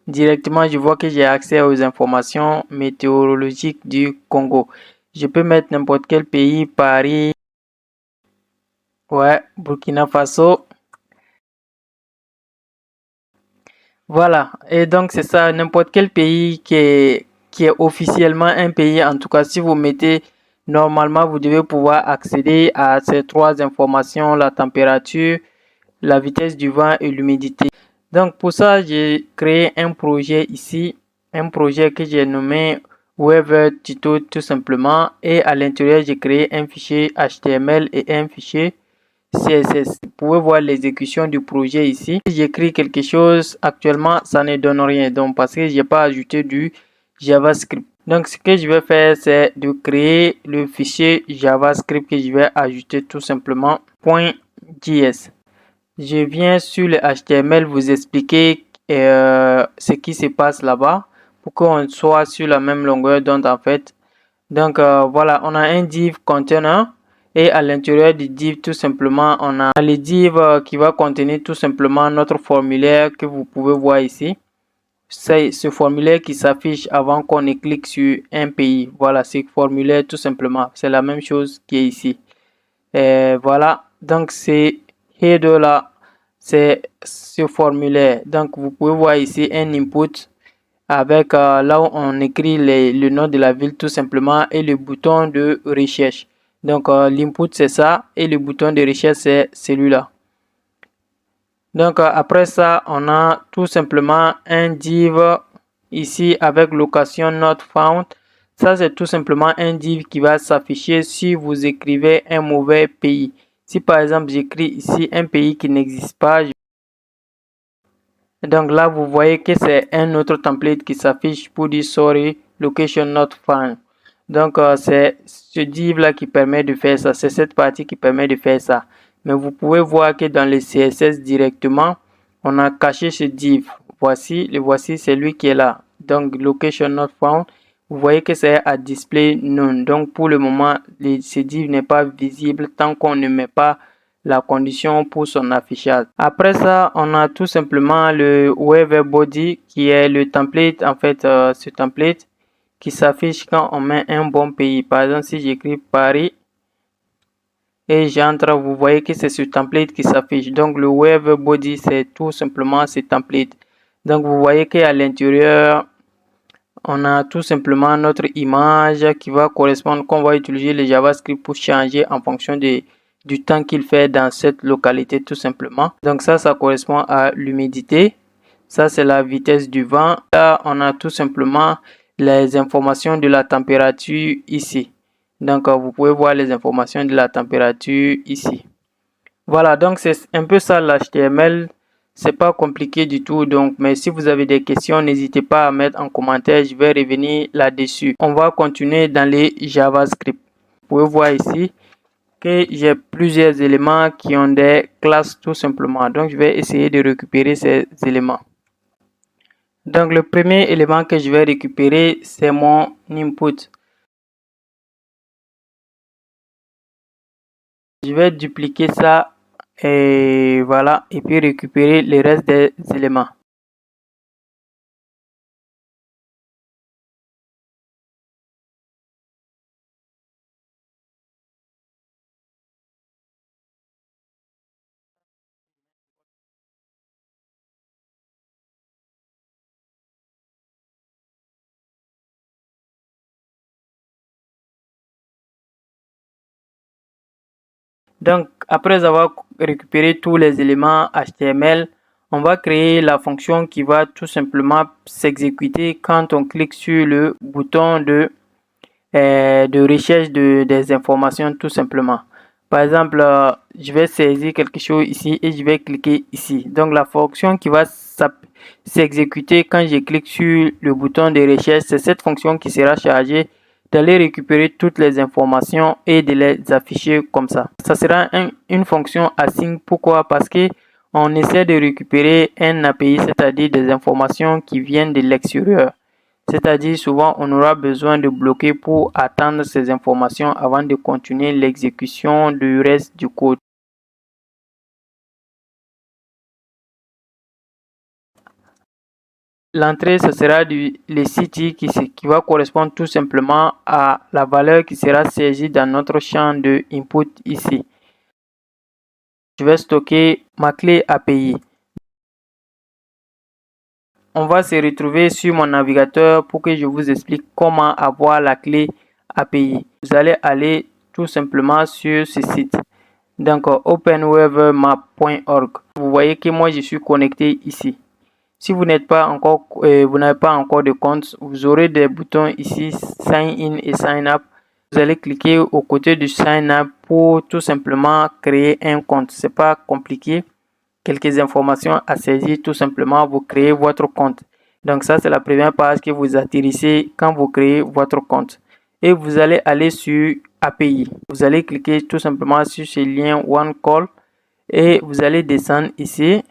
directement, je vois que j'ai accès aux informations météorologiques du Congo. Je peux mettre n'importe quel pays, Paris, ouais, Burkina Faso. Voilà, et donc c'est ça, n'importe quel pays qui est officiellement un pays, en tout cas si vous mettez, normalement vous devez pouvoir accéder à ces trois informations, la température, la vitesse du vent et l'humidité. Donc pour ça, j'ai créé un projet ici, un projet que j'ai nommé Weather Tuto tout simplement, et à l'intérieur j'ai créé un fichier HTML et un fichier CSS. Vous pouvez voir l'exécution du projet ici. Si j'écris quelque chose, actuellement, ça ne donne rien. Donc, parce que je n'ai pas ajouté du JavaScript. Donc, ce que je vais faire, c'est de créer le fichier JavaScript que je vais ajouter tout simplement .js. Je viens sur le HTML vous expliquer ce qui se passe là-bas pour qu'on soit sur la même longueur d'onde en fait. Donc, voilà, on a un div container. Et à l'intérieur du div, tout simplement, on a le div qui va contenir tout simplement notre formulaire que vous pouvez voir ici. C'est ce formulaire qui s'affiche avant qu'on ne clique sur un pays. Voilà, ce formulaire tout simplement. C'est la même chose qui est ici. Et voilà, donc c'est header là, c'est ce formulaire. Donc, vous pouvez voir ici un input avec là où on écrit le nom de la ville tout simplement et le bouton de recherche. Donc l'input c'est ça et le bouton de recherche c'est celui-là. Donc après ça on a tout simplement un div ici avec location not found. Ça c'est tout simplement un div qui va s'afficher si vous écrivez un mauvais pays. Si par exemple j'écris ici un pays qui n'existe pas, donc là, vous voyez que c'est un autre template qui s'affiche pour dire sorry, location not found. Donc, c'est ce div là qui permet de faire ça. C'est cette partie qui permet de faire ça. Mais vous pouvez voir que dans le CSS directement, on a caché ce div. Voici, le voici, c'est lui qui est là. Donc, location not found. Vous voyez que c'est à display none. Donc, pour le moment, ce div n'est pas visible tant qu'on ne met pas la condition pour son affichage. Après ça, on a tout simplement le Weather Body qui est le template, en fait, ce template qui s'affiche quand on met un bon pays. Par exemple, si j'écris Paris et j'entre, vous voyez que c'est ce template qui s'affiche. Donc, le Weather Body, c'est tout simplement ce template. Donc, vous voyez qu'à l'intérieur, on a tout simplement notre image qui va correspondre, qu'on va utiliser le JavaScript pour changer en fonction du temps qu'il fait dans cette localité tout simplement. Donc ça correspond à l'humidité. Ça, c'est la vitesse du vent. Là, on a tout simplement les informations de la température ici. Donc, vous pouvez voir les informations de la température ici. Voilà, donc c'est un peu ça l'HTML. C'est pas compliqué du tout, donc, mais si vous avez des questions, n'hésitez pas à mettre en commentaire, je vais revenir là-dessus. On va continuer dans les JavaScript. Vous pouvez voir ici que j'ai plusieurs éléments qui ont des classes tout simplement. Donc, je vais essayer de récupérer ces éléments. Donc, le premier élément que je vais récupérer, c'est mon input. Je vais dupliquer ça et voilà, et puis récupérer le reste des éléments. Donc, après avoir récupéré tous les éléments HTML, on va créer la fonction qui va tout simplement s'exécuter quand on clique sur le bouton de recherche des informations tout simplement. Par exemple, je vais saisir quelque chose ici et je vais cliquer ici. Donc, la fonction qui va s'exécuter quand je clique sur le bouton de recherche, c'est cette fonction qui sera chargée d'aller récupérer toutes les informations et de les afficher comme ça. Ça sera une fonction async. Pourquoi? Parce que on essaie de récupérer un API, c'est-à-dire des informations qui viennent de l'extérieur. C'est-à-dire souvent on aura besoin de bloquer pour attendre ces informations avant de continuer l'exécution du reste du code. l'entrée, ce sera le city qui va correspondre tout simplement à la valeur qui sera saisie dans notre champ de input ici. Je vais stocker ma clé API. On va se retrouver sur mon navigateur pour que je vous explique comment avoir la clé API. Vous allez aller tout simplement sur ce site. Donc, openwebmap.org. Vous voyez que moi, je suis connecté ici. Si vous n'êtes pas encore, vous n'avez pas encore de compte, vous aurez des boutons ici, Sign in et Sign up. Vous allez cliquer au côté du Sign up pour tout simplement créer un compte. C'est pas compliqué. Quelques informations à saisir, tout simplement, vous créez votre compte. Donc ça, c'est la première page que vous atterrissez quand vous créez votre compte. Et vous allez aller sur API. Vous allez cliquer tout simplement sur ce lien One Call et vous allez descendre ici.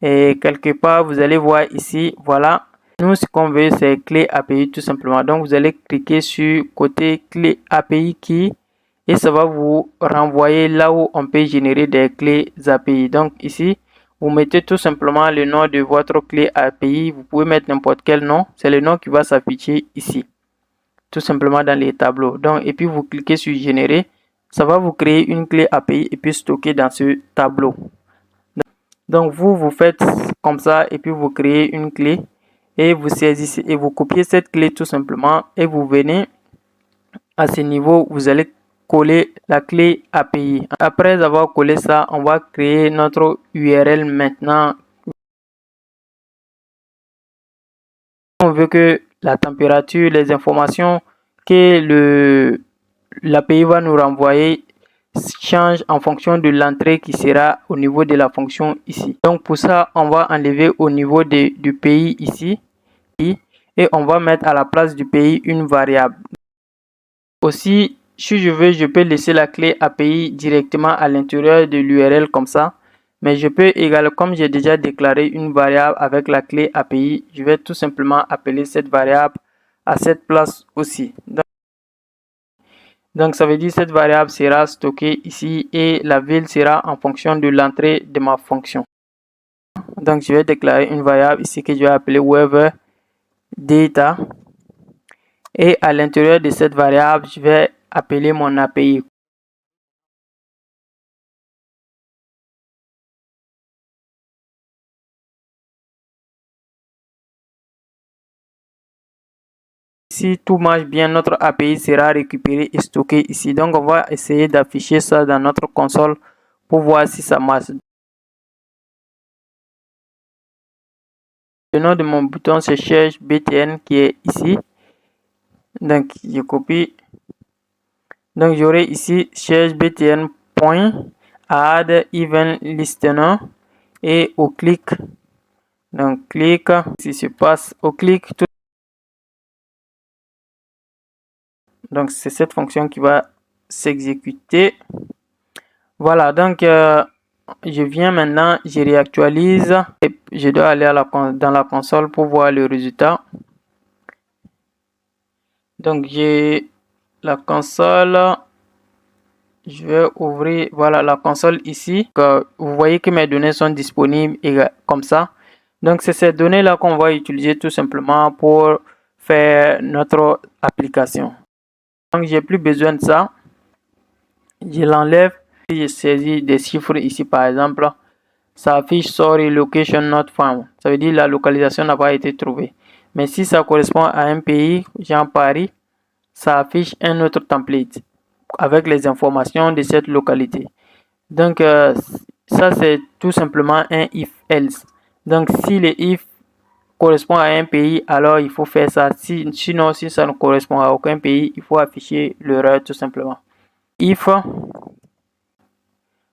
Et quelque part, vous allez voir ici, voilà. Nous, ce qu'on veut, c'est clé API tout simplement. Donc, vous allez cliquer sur côté clé API key et ça va vous renvoyer là où on peut générer des clés API. Donc, ici, vous mettez tout simplement le nom de votre clé API. Vous pouvez mettre n'importe quel nom. C'est le nom qui va s'afficher ici, tout simplement dans les tableaux. Donc, et puis, vous cliquez sur générer. Ça va vous créer une clé API et puis stocker dans ce tableau. Donc, vous faites comme ça et puis vous créez une clé et vous saisissez et vous copiez cette clé tout simplement et vous venez à ce niveau, vous allez coller la clé API. Après avoir collé ça, on va créer notre URL maintenant. On veut que la température, les informations que l'API va nous renvoyer change en fonction de l'entrée qui sera au niveau de la fonction ici. Donc pour ça, on va enlever au niveau du pays ici et on va mettre à la place du pays une variable. Aussi, si je veux, je peux laisser la clé API directement à l'intérieur de l'URL comme ça. Mais je peux également, comme j'ai déjà déclaré une variable avec la clé API, je vais tout simplement appeler cette variable à cette place aussi. Donc, ça veut dire que cette variable sera stockée ici et la ville sera en fonction de l'entrée de ma fonction. Donc, je vais déclarer une variable ici que je vais appeler web data. Et à l'intérieur de cette variable, je vais appeler mon API. Si tout marche bien, notre API sera récupéré et stocké ici. Donc, on va essayer d'afficher ça dans notre console pour voir si ça marche. Le nom de mon bouton, c'est Cherche BTN qui est ici. Donc, je copie. Donc, j'aurai ici Cherche BTN point add event listener et au clic. Donc, clic, si se passe au clic, tout. Donc, c'est cette fonction qui va s'exécuter. Voilà, donc je viens maintenant, je réactualise et je dois aller dans la console pour voir le résultat. Donc, j'ai la console. Je vais ouvrir, voilà, la console ici. Vous voyez que mes données sont disponibles comme ça. Donc, c'est ces données-là qu'on va utiliser tout simplement pour faire notre application. Donc, j'ai plus besoin de ça. Je l'enlève. Si je saisis des chiffres ici, par exemple, ça affiche sorry location not found. Ça veut dire la localisation n'a pas été trouvée. Mais si ça correspond à un pays, genre Paris, ça affiche un autre template avec les informations de cette localité. Donc, ça, c'est tout simplement un if-else. Donc, si le if correspond à un pays, alors il faut faire ça. Sinon, si ça ne correspond à aucun pays, il faut afficher l'erreur tout simplement. If,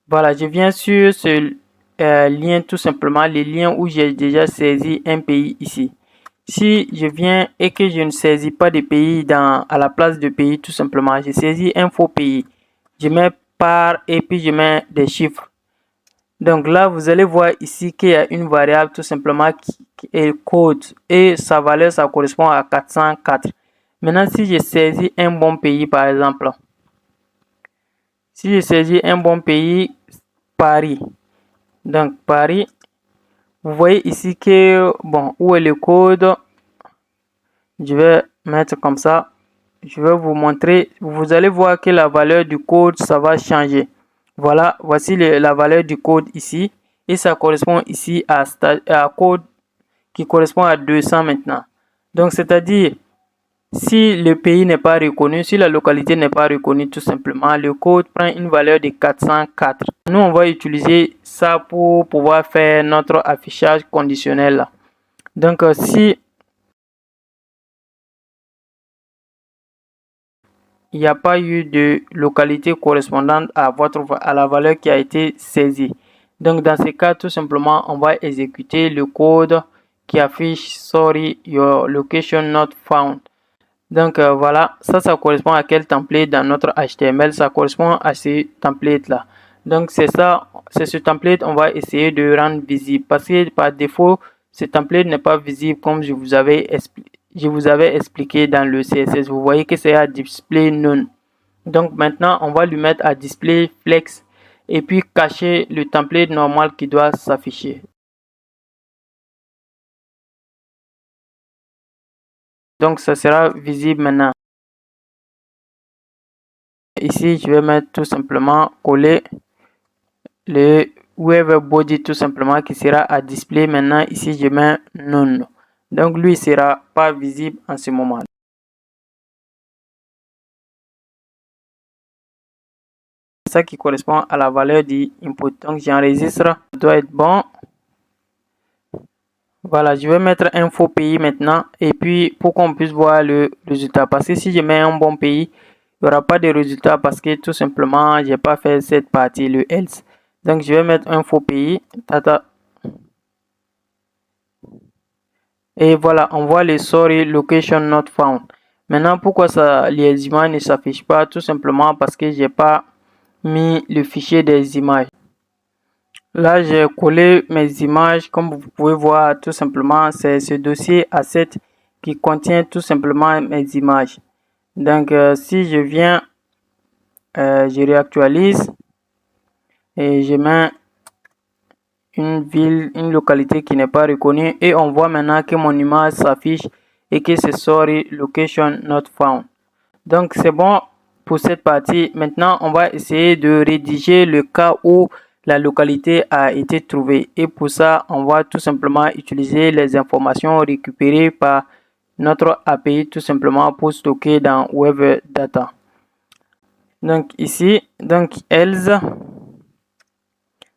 voilà, je viens sur ce lien tout simplement, le lien où j'ai déjà saisi un pays ici. Si je viens et que je ne saisis pas de pays à la place de pays tout simplement, je saisis un faux pays. Je mets par et puis je mets des chiffres. Donc là, vous allez voir ici qu'il y a une variable tout simplement qui est code et sa valeur, ça correspond à 404. Maintenant, si je saisis un bon pays par exemple, si je saisis un bon pays, Paris. Donc Paris, Vous voyez ici que, bon, où est le code? Je vais mettre comme ça. Je vais vous montrer. Vous allez voir que la valeur du code, ça va changer. Voilà, voici la valeur du code ici. Et ça correspond ici à code qui correspond à 200 maintenant. Donc, c'est-à-dire, si le pays n'est pas reconnu, si la localité n'est pas reconnue, tout simplement, le code prend une valeur de 404. Nous, on va utiliser ça pour pouvoir faire notre affichage conditionnel. Donc, si il n'y a pas eu de localité correspondante à la valeur qui a été saisie. Donc, dans ce cas, tout simplement, on va exécuter le code qui affiche sorry, your location not found. Donc, voilà, ça correspond à quel template dans notre HTML? Ça correspond à ce template-là. Donc, c'est ce template, on va essayer de rendre visible parce que par défaut, ce template n'est pas visible comme je vous avais expliqué dans le CSS. Vous voyez que c'est à display none. Donc, maintenant, on va lui mettre à display flex et puis cacher le template normal qui doit s'afficher. Donc, ça sera visible maintenant. Ici, je vais mettre tout simplement coller le web body tout simplement qui sera à display. Maintenant, ici, je mets none. Donc, lui, il sera pas visible en ce moment. C'est ça qui correspond à la valeur du input. Donc, j'enregistre. Ça doit être bon. Voilà, je vais mettre info pays maintenant et puis pour qu'on puisse voir le résultat. Parce que si je mets un bon pays, il n'y aura pas de résultat parce que tout simplement, je n'ai pas fait cette partie, le else. Donc, je vais mettre info pays. Tata. Et voilà, on voit les sorry location not found. Maintenant, pourquoi les images ne s'affichent pas? Tout simplement parce que j'ai pas mis le fichier des images. Là, j'ai collé mes images. Comme vous pouvez voir, tout simplement, c'est ce dossier A7 qui contient tout simplement mes images. Donc, si je viens, je réactualise et je mets une ville, une localité qui n'est pas reconnue et on voit maintenant que mon image s'affiche et que c'est sorry location not found. Donc, c'est bon pour cette partie. Maintenant, on va essayer de rédiger le cas où la localité a été trouvée. Et pour ça, on va tout simplement utiliser les informations récupérées par notre API tout simplement pour stocker dans Web Data. Donc ici, donc else,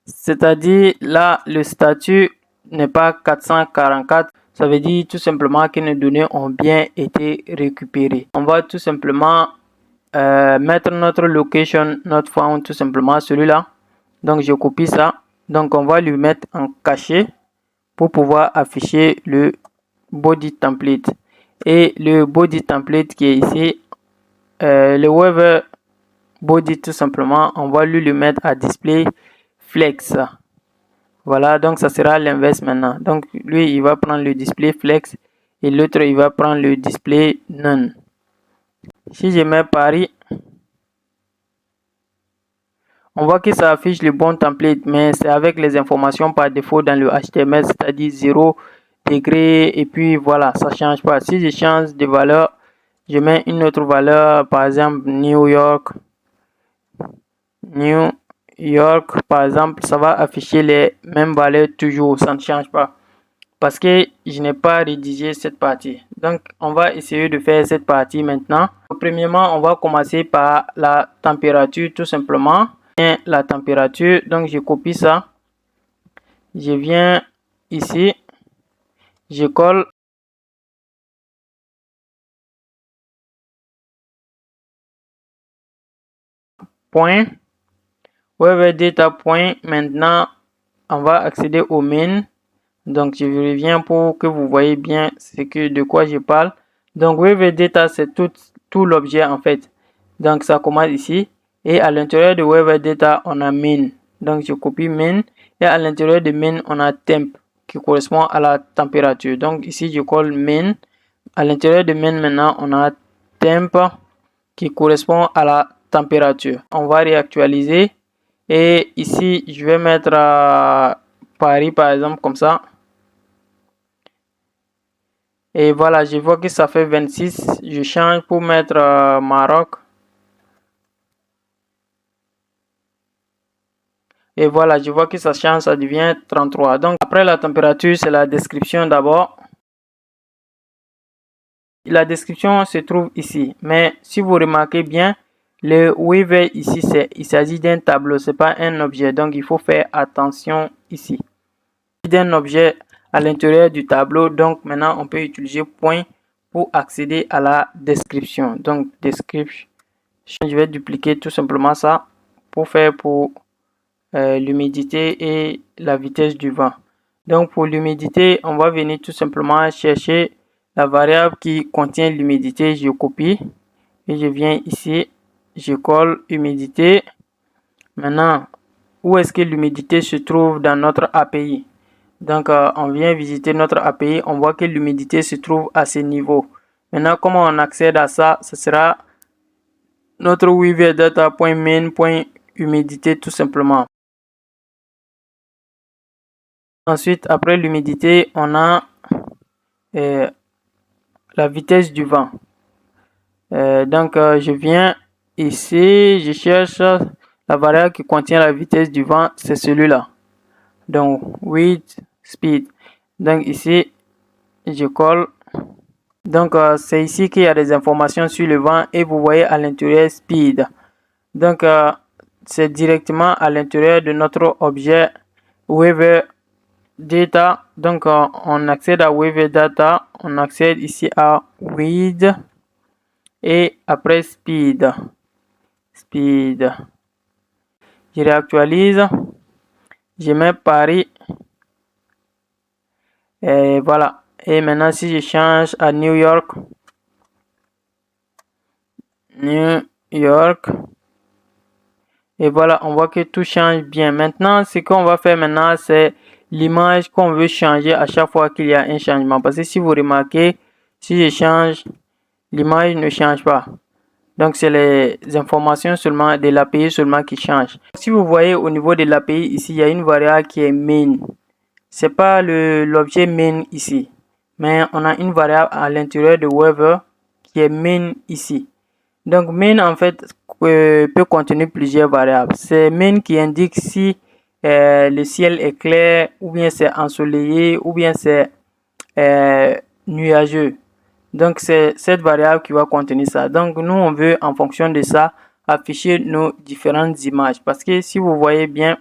c'est-à-dire là, le statut n'est pas 444. Ça veut dire tout simplement que nos données ont bien été récupérées. On va tout simplement mettre notre location not found tout simplement celui-là. Donc je copie ça. Donc on va lui mettre en cachet pour pouvoir afficher le body template. Et le body template qui est ici, le web body tout simplement, on va lui le mettre à display flex. Voilà, donc ça sera l'inverse maintenant. Donc lui, il va prendre le display flex et l'autre, il va prendre le display none. Si je mets Paris, on voit que ça affiche le bon template, mais c'est avec les informations par défaut dans le HTML, c'est-à-dire 0 degré et puis voilà, ça change pas. Si je change de valeur, je mets une autre valeur, par exemple New York, par exemple, ça va afficher les mêmes valeurs toujours, ça ne change pas. Parce que je n'ai pas rédigé cette partie. Donc, on va essayer de faire cette partie maintenant. Premièrement, on va commencer par la température tout simplement. La température, donc je copie ça. Je viens ici. Je colle. Point. Web data point. Maintenant, on va accéder au main. Donc, je reviens pour que vous voyez bien de quoi je parle. Donc, web data, c'est tout l'objet en fait. Donc, ça commence ici. Et à l'intérieur de web data, on a main. Donc, je copie main. Et à l'intérieur de main, on a temp qui correspond à la température. Donc, ici, je colle main. À l'intérieur de main, maintenant, on a temp qui correspond à la température. On va réactualiser. Et ici, je vais mettre Paris par exemple, comme ça. Et voilà, je vois que ça fait 26. Je change pour mettre Maroc. Et voilà, je vois que ça change, ça devient 33. Donc après la température, c'est la description d'abord. La description se trouve ici. Mais si vous remarquez bien, le waiver ici, il s'agit d'un tableau, c'est pas un objet. Donc il faut faire attention ici. D'un objet à l'intérieur du tableau. Donc maintenant, on peut utiliser point pour accéder à la description. Donc description, je vais dupliquer tout simplement ça pour faire pour l'humidité et la vitesse du vent. Donc pour l'humidité, on va venir tout simplement chercher la variable qui contient l'humidité. Je copie et je viens ici, je colle humidité. Maintenant, où est-ce que l'humidité se trouve dans notre API? Donc on vient visiter notre API, on voit que l'humidité se trouve à ce niveau. Maintenant, comment on accède à ça? Ce sera notre weaver data.main.humidité tout simplement. Ensuite, après l'humidité, on a la vitesse du vent. Donc, je viens ici, je cherche la variable qui contient la vitesse du vent, c'est celui-là. Donc, with speed. Donc, ici, je colle. Donc, c'est ici qu'il y a des informations sur le vent et vous voyez à l'intérieur speed. Donc, c'est directement à l'intérieur de notre objet weather data. Donc, on accède à weather data. On accède ici à with et après speed. Speed. Je réactualise. Je mets Paris. Et voilà. Et maintenant, si je change à New York. New York. Et voilà, on voit que tout change bien. Maintenant, ce qu'on va faire maintenant, c'est l'image qu'on veut changer à chaque fois qu'il y a un changement. Parce que si vous remarquez, si je change, l'image ne change pas. Donc, c'est les informations seulement de l'API seulement qui changent. Si vous voyez au niveau de l'API, ici, il y a une variable qui est main. C'est pas l'objet main ici. Mais on a une variable à l'intérieur de weather qui est main ici. Donc, main, en fait, peut contenir plusieurs variables. C'est main qui indique si le ciel est clair, ou bien c'est ensoleillé, ou bien c'est nuageux. Donc, c'est cette variable qui va contenir ça. Donc, nous, on veut, en fonction de ça, afficher nos différentes images. Parce que si vous voyez bien,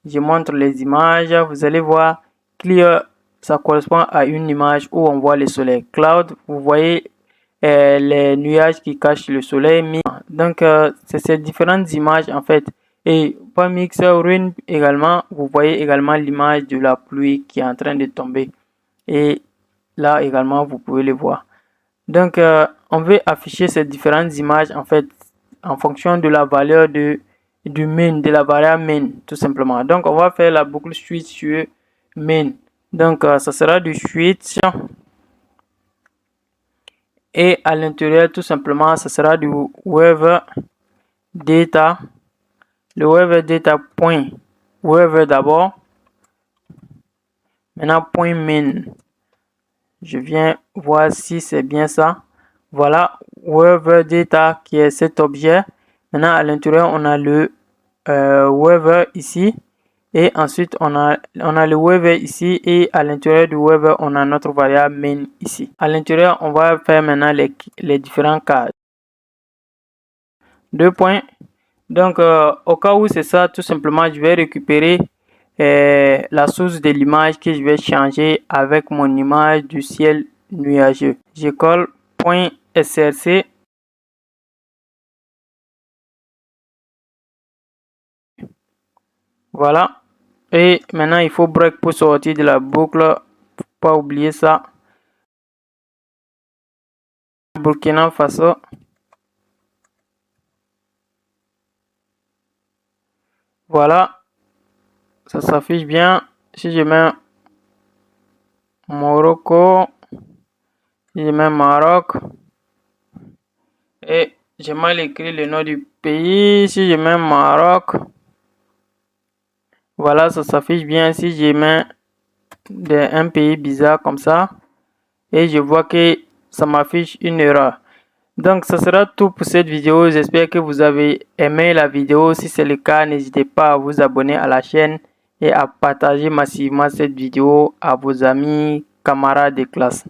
je montre les images, vous allez voir, clear, ça correspond à une image où on voit le soleil. Cloud, vous voyez les nuages qui cachent le soleil. Donc, c'est ces différentes images, en fait. Et pas mixer rain également, vous voyez également l'image de la pluie qui est en train de tomber. Et là également, vous pouvez le voir. Donc, on veut afficher ces différentes images, en fait, en fonction de la valeur du main, de la variable main, tout simplement. Donc, on va faire la boucle switch sur main. Donc, ça sera du switch. Et à l'intérieur, tout simplement, ça sera du weather data. Le weather data point weather d'abord. Maintenant, point main. Je viens voir si c'est bien ça. Voilà, weather data qui est cet objet. Maintenant, à l'intérieur, on a le weather ici. Et ensuite, on a le weather ici. Et à l'intérieur du weather, on a notre variable main ici. À l'intérieur, on va faire maintenant les différents cas. 2 points. Donc, au cas où c'est ça, tout simplement, je vais récupérer la source de l'image que je vais changer avec mon image du ciel nuageux. Je colle point .src. Voilà. Et maintenant, il faut break pour sortir de la boucle. Faut pas oublier ça. Burkina Faso. Voilà. Ça s'affiche bien. Si je mets Morocco, si je mets Maroc, et j'ai mal écrit le nom du pays. Si je mets Maroc, Voilà, ça s'affiche bien. Si je mets un pays bizarre comme ça, et je vois que ça m'affiche une erreur. Donc, ça sera tout pour cette vidéo. J'espère que vous avez aimé la vidéo. Si c'est le cas, n'hésitez pas à vous abonner à la chaîne et à partager massivement cette vidéo à vos amis, camarades de classe.